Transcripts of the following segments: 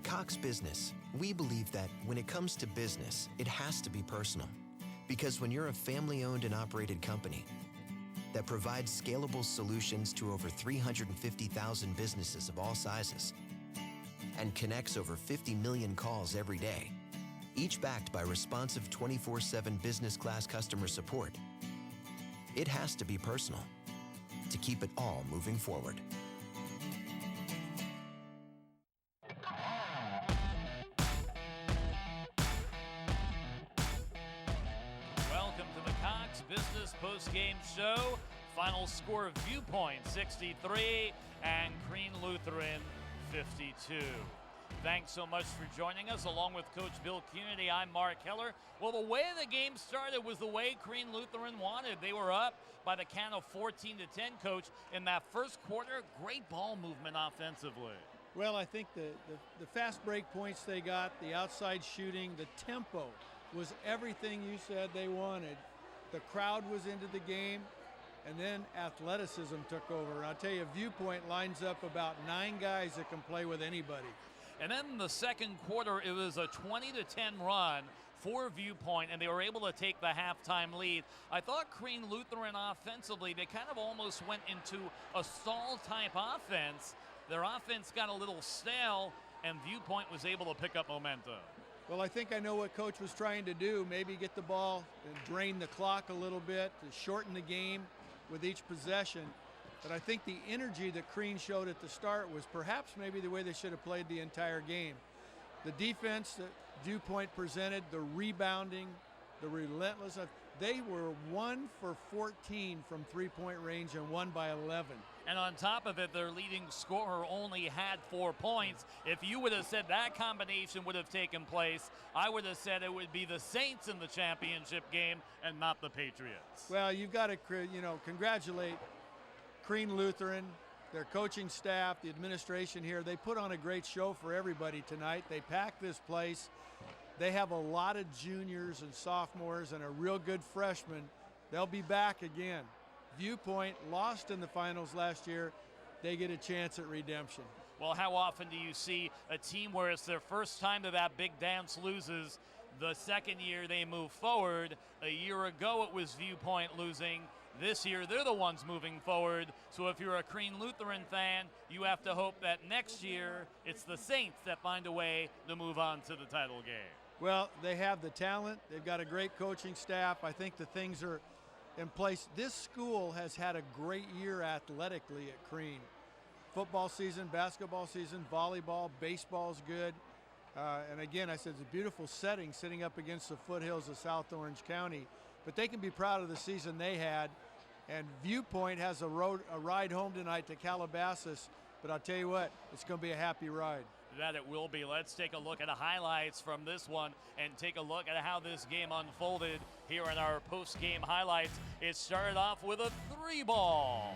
At Cox Business, we believe that when it comes to business, it has to be personal. Because when you're a family-owned and operated company that provides scalable solutions to over 350,000 businesses of all sizes and connects over 50 million calls every day, each backed by responsive 24/7 business class customer support, it has to be personal to keep it all moving forward. Welcome to the Cox Business Postgame Show. Final score of Viewpoint 63 and CREAN Lutheran 52. Thanks so much for joining us. Along with Coach Bill Cunity, I'm Mark Heller. Well, the way the game started was the way CREAN Lutheran wanted. They were up by the count of 14-10, Coach. In that first quarter, great ball movement offensively. Well, I think the fast break points they got, the outside shooting, the tempo was everything you said they wanted. The crowd was into the game, and then athleticism took over. And I'll tell you, Viewpoint lines up about 9 guys that can play with anybody. And then in the second quarter, it was a 20-10 run for Viewpoint, and they were able to take the halftime lead. I thought CREAN Lutheran offensively, they kind of almost went into a stall-type offense. Their offense got a little stale, and Viewpoint was able to pick up momentum. Well, I think I know what Coach was trying to do, maybe get the ball and drain the clock a little bit to shorten the game with each possession. But I think the energy that CREAN showed at the start was perhaps maybe the way they should have played the entire game. The defense that Viewpoint presented, the rebounding, the relentlessness, they were 1 for 14 from three-point range and 1 by 11. And on top of it, their leading scorer only had 4 points. If you would have said that combination would have taken place, I would have said it would be the Saints in the championship game and not the Patriots. Well, you've got to, congratulate CREAN Lutheran, their coaching staff, the administration here. They put on a great show for everybody tonight. They packed this place. They have a lot of juniors and sophomores and a real good freshman. They'll be back again. Viewpoint lost in the finals last year. They get a chance at redemption. Well, how often do you see a team where it's their first time that that big dance loses, the second year they move forward? A year ago it was Viewpoint losing. This year they're the ones moving forward. So if you're a CREAN Lutheran fan, you have to hope that next year it's the Saints that find a way to move on to the title game. Well, they have the talent. They've got a great coaching staff. I think the things are in place. This school has had a great year athletically at CREAN. Football season, basketball season, volleyball, baseball's good. And again, I said it's a beautiful setting sitting up against the foothills of South Orange County. But they can be proud of the season they had. And Viewpoint has a ride home tonight to Calabasas. But I'll tell you what, it's going to be a happy ride. That it will be. Let's take a look at the highlights from this one and take a look at how this game unfolded here in our post-game highlights. It started off with a 3-ball.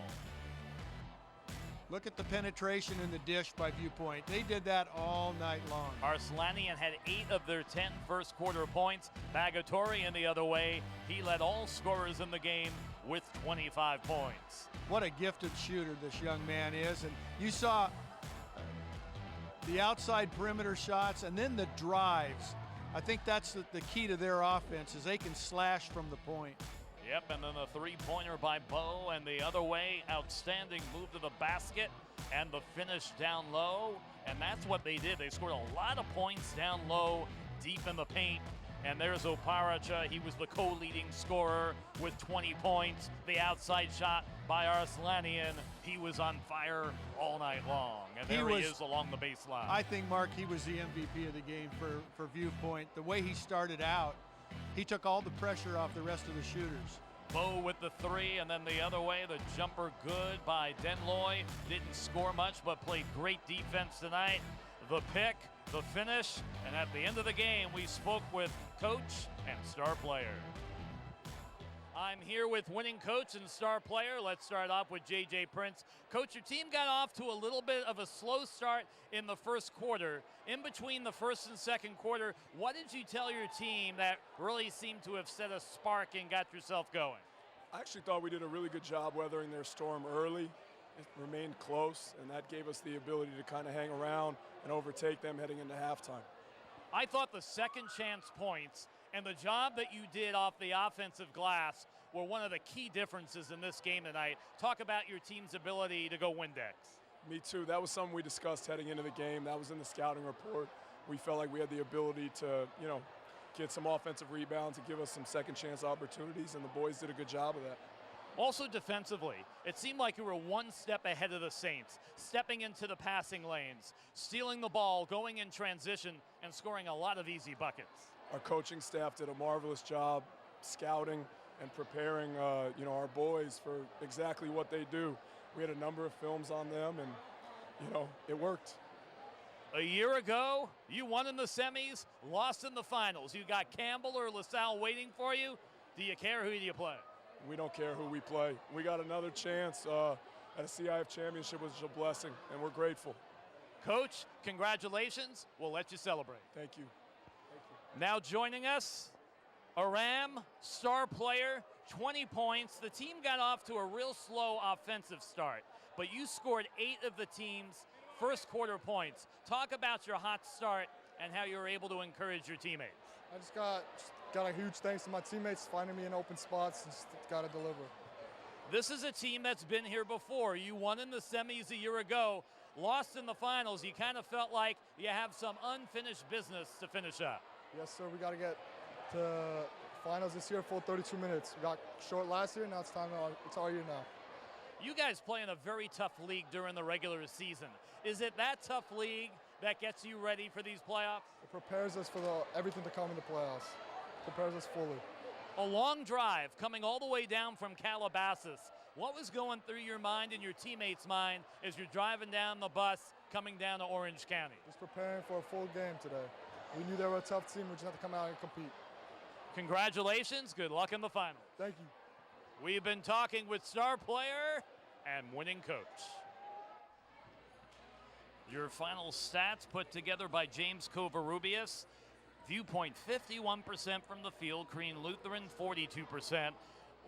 Look at the penetration in the dish by Viewpoint. They did that all night long. Arslanian had 8 of their 10 first quarter points. Bagatorian the other way. He led all scorers in the game with 25 points. What a gifted shooter this young man is. And you saw the outside perimeter shots and then the drives. I think that's the key to their offense is they can slash from the point. Yep, and then a 3-pointer by Bo, and the other way, outstanding move to the basket and the finish down low, and that's what they did. They scored a lot of points down low, deep in the paint, and there's Oparacha. He was the co-leading scorer with 20 points. The outside shot by Arslanian. He was on fire all night long, and there he is along the baseline. I think, Mark, he was the MVP of the game for Viewpoint. The way he started out, he took all the pressure off the rest of the shooters. Bo with the 3, and then the other way, the jumper good by Denloy. Didn't score much, but played great defense tonight. The pick, the finish, and at the end of the game, we spoke with coach and star player. I'm here with winning coach and star player. Let's start off with J.J. Prince. Coach, your team got off to a little bit of a slow start in the first quarter. In between the first and second quarter, what did you tell your team that really seemed to have set a spark and got yourself going? I actually thought we did a really good job weathering their storm early. it remained close, and that gave us the ability to kind of hang around and overtake them heading into halftime. I thought the second chance points and the job that you did off the offensive glass were one of the key differences in this game tonight. Talk about your team's ability to go Windex. Me too. That was something we discussed heading into the game. That was in the scouting report. We felt like we had the ability to, get some offensive rebounds and give us some second chance opportunities, and the boys did a good job of that. Also defensively, it seemed like you were one step ahead of the Saints, stepping into the passing lanes, stealing the ball, going in transition, and scoring a lot of easy buckets. Our coaching staff did a marvelous job scouting and preparing, our boys for exactly what they do. We had a number of films on them, and, it worked. A year ago, you won in the semis, lost in the finals. You got Campbell or LaSalle waiting for you. Do you care who do you play? We don't care who we play. We got another chance at a CIF championship, which is a blessing, and we're grateful. Coach, congratulations. We'll let you celebrate. Thank you. Now joining us, Aram, star player, 20 points. The team got off to a real slow offensive start, but you scored 8 of the team's first quarter points. Talk about your hot start and how you were able to encourage your teammates. I just got a huge thanks to my teammates finding me in open spots and just got to deliver. This is a team that's been here before. You won in the semis a year ago, lost in the finals. You kind of felt like you have some unfinished business to finish up. Yes, sir. We got to get to finals this year, full 32 minutes. We got short last year, now it's time. It's our year now. You guys play in a very tough league during the regular season. Is it that tough league that gets you ready for these playoffs? It prepares us for everything to come in the playoffs. It prepares us fully. A long drive coming all the way down from Calabasas. What was going through your mind and your teammates' mind as you're driving down the bus coming down to Orange County? Just preparing for a full game today. We knew they were a tough team. We just had to come out and compete. Congratulations. Good luck in the final. Thank you. We've been talking with star player and winning coach. Your final stats put together by James Covarrubias. Viewpoint 51% from the field, CREAN Lutheran 42%.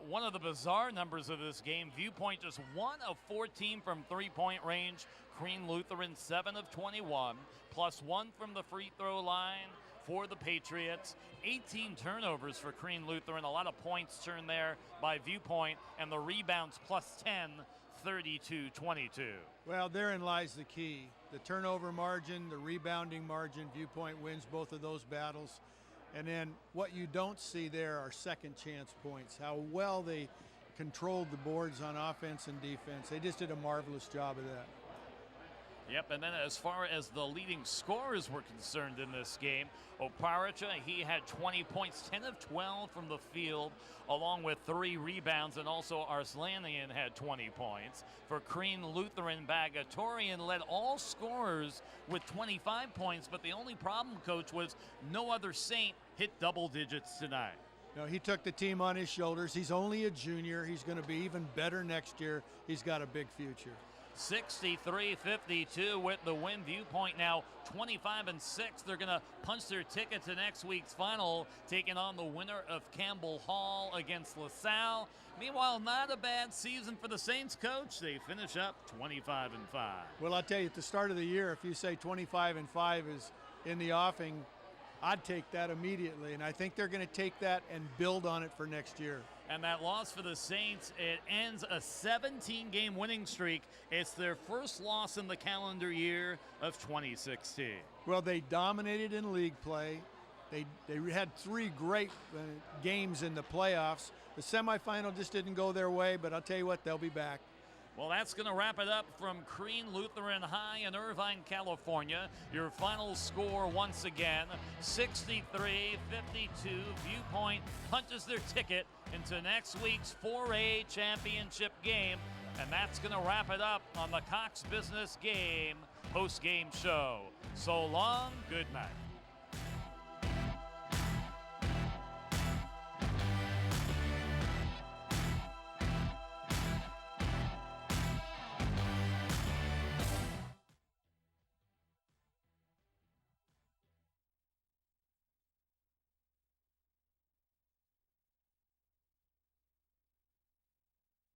One of the bizarre numbers of this game, Viewpoint just 1 of 14 from three-point range, CREAN Lutheran 7 of 21, +1 from the free throw line for the Patriots. 18 turnovers for CREAN Lutheran, a lot of points turned there by Viewpoint, and the rebounds +10, 32-22. Well, therein lies the key. The turnover margin, the rebounding margin, Viewpoint wins both of those battles. And then what you don't see there are second chance points, how well they controlled the boards on offense and defense. They just did a marvelous job of that. Yep, and then as far as the leading scorers were concerned in this game, Oparacha, he had 20 points, 10 of 12 from the field, along with 3 rebounds, and also Arslanian had 20 points. For CREAN Lutheran, Bagatorian led all scorers with 25 points, but the only problem, Coach, was no other Saint hit double digits tonight. No, he took the team on his shoulders. He's only a junior. He's going to be even better next year. He's got a big future. 63-52 with the win. Viewpoint now 25-6. They're going to punch their ticket to next week's final, taking on the winner of Campbell Hall against LaSalle. Meanwhile, not a bad season for the Saints, Coach. They finish up 25-5. Well, I'll tell you, at the start of the year, if you say 25-5 is in the offing, I'd take that immediately, and I think they're going to take that and build on it for next year. And that loss for the Saints, it ends a 17-game winning streak. It's their first loss in the calendar year of 2016. Well, they dominated in league play. They had 3 great games in the playoffs. The semifinal just didn't go their way, but I'll tell you what, they'll be back. Well, that's going to wrap it up from CREAN Lutheran High in Irvine, California. Your final score once again, 63-52. Viewpoint punches their ticket into next week's 4A championship game. And that's going to wrap it up on the Cox Business Game Postgame Show. So long, good night.